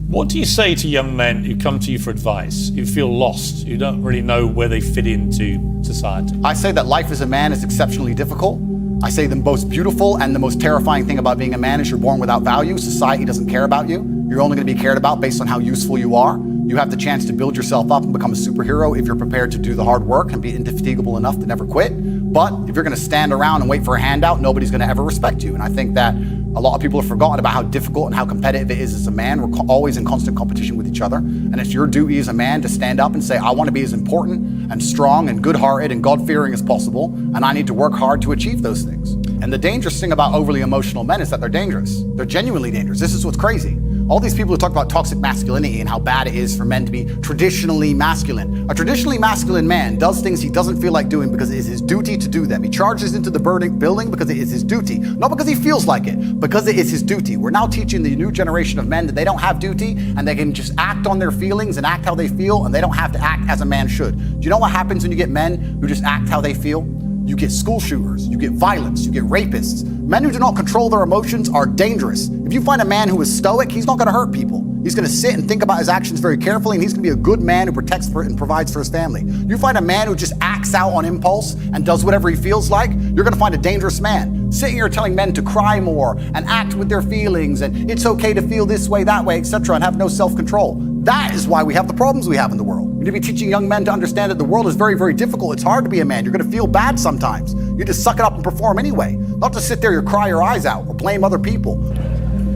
What do you say to young men who come to you for advice, who feel lost, who don't really know where they fit into society? I say that life as a man is exceptionally difficult. I say the most beautiful and the most terrifying thing about being a man is you're born without value. Society doesn't care about you. You're only going to be cared about based on how useful you are. You have the chance to build yourself up and become a superhero if you're prepared to do the hard work and be indefatigable enough to never quit. But if you're going to stand around and wait for a handout, nobody's going to ever respect you. And I think that a lot of people have forgotten about how difficult and how competitive it is as a man. We're always in constant competition with each other. And it's your duty as a man to stand up and say, I want to be as important and strong and good-hearted and God-fearing as possible, and I need to work hard to achieve those things. And the dangerous thing about overly emotional men is that they're dangerous. They're genuinely dangerous. This is what's crazy. All these people who talk about toxic masculinity and how bad it is for men to be traditionally masculine. A traditionally masculine man does things he doesn't feel like doing because it is his duty to do them. He charges into the building because it is his duty. Not because he feels like it, because it is his duty. We're now teaching the new generation of men that they don't have duty and they can just act on their feelings and act how they feel, and they don't have to act as a man should. Do you know what happens when you get men who just act how they feel? You get school shooters, you get violence, you get rapists. Men who do not control their emotions are dangerous. If you find a man who is stoic, he's not gonna hurt people. He's gonna sit and think about his actions very carefully, and he's gonna be a good man who protects and provides for his family. You find a man who just acts out on impulse and does whatever he feels like, you're gonna find a dangerous man. Sitting here telling men to cry more and act with their feelings and it's okay to feel this way, that way, etc., and have no self-control. That is why we have the problems we have in the world. We need to be teaching young men to understand that the world is very, very difficult. It's hard to be a man. You're gonna feel bad sometimes. You just suck it up and perform anyway. Not to sit there and cry your eyes out or blame other people.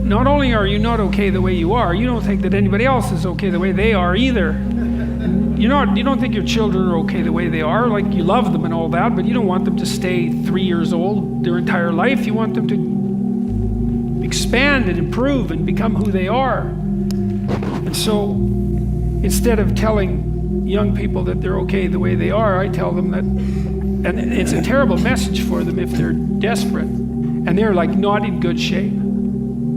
Not only are you not okay the way you are, you don't think that anybody else is okay the way they are either. You don't think your children are okay the way they are. Like, you love them and all that, but you don't want them to stay 3 years old their entire life. You want them to expand and improve and become who they are. And so instead of telling young people that they're okay the way they are, I tell them that, and it's a terrible message for them if they're desperate and they're like not in good shape.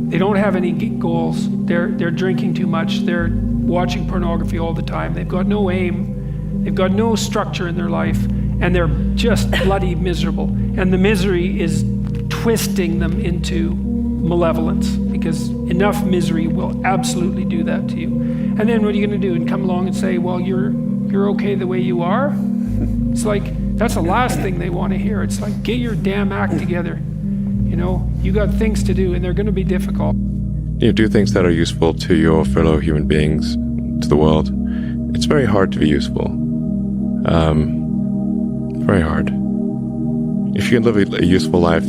They don't have any goals. They're drinking too much. They're watching pornography all the time. They've got no aim. They've got no structure in their life, and they're just bloody miserable. And the misery is twisting them into malevolence, because enough misery will absolutely do that to you. And then what are you going to do? And come along and say, well, you're okay the way you are? It's like, that's the last thing they want to hear. It's like, get your damn act together. You know, you got things to do, and they're going to be difficult. You do things that are useful to your fellow human beings, to the world. It's very hard to be useful. Very hard. If you can live a useful life,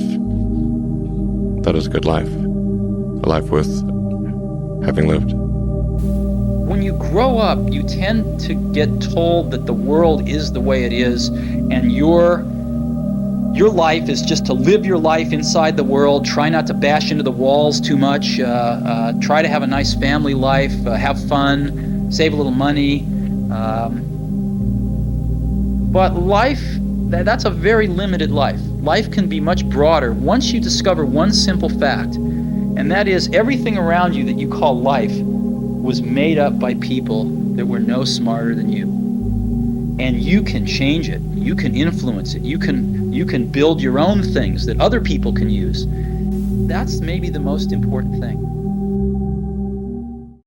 that is a good life. A life worth having lived. When you grow up, you tend to get told that the world is the way it is, and your life is just to live your life inside the world, try not to bash into the walls too much, try to have a nice family life, have fun, save a little money. But life, that's a very limited life. Life can be much broader once you discover one simple fact, and that is everything around you that you call life was made up by people that were no smarter than you. And you can change it. You can influence it. You can build your own things that other people can use. That's maybe the most important thing.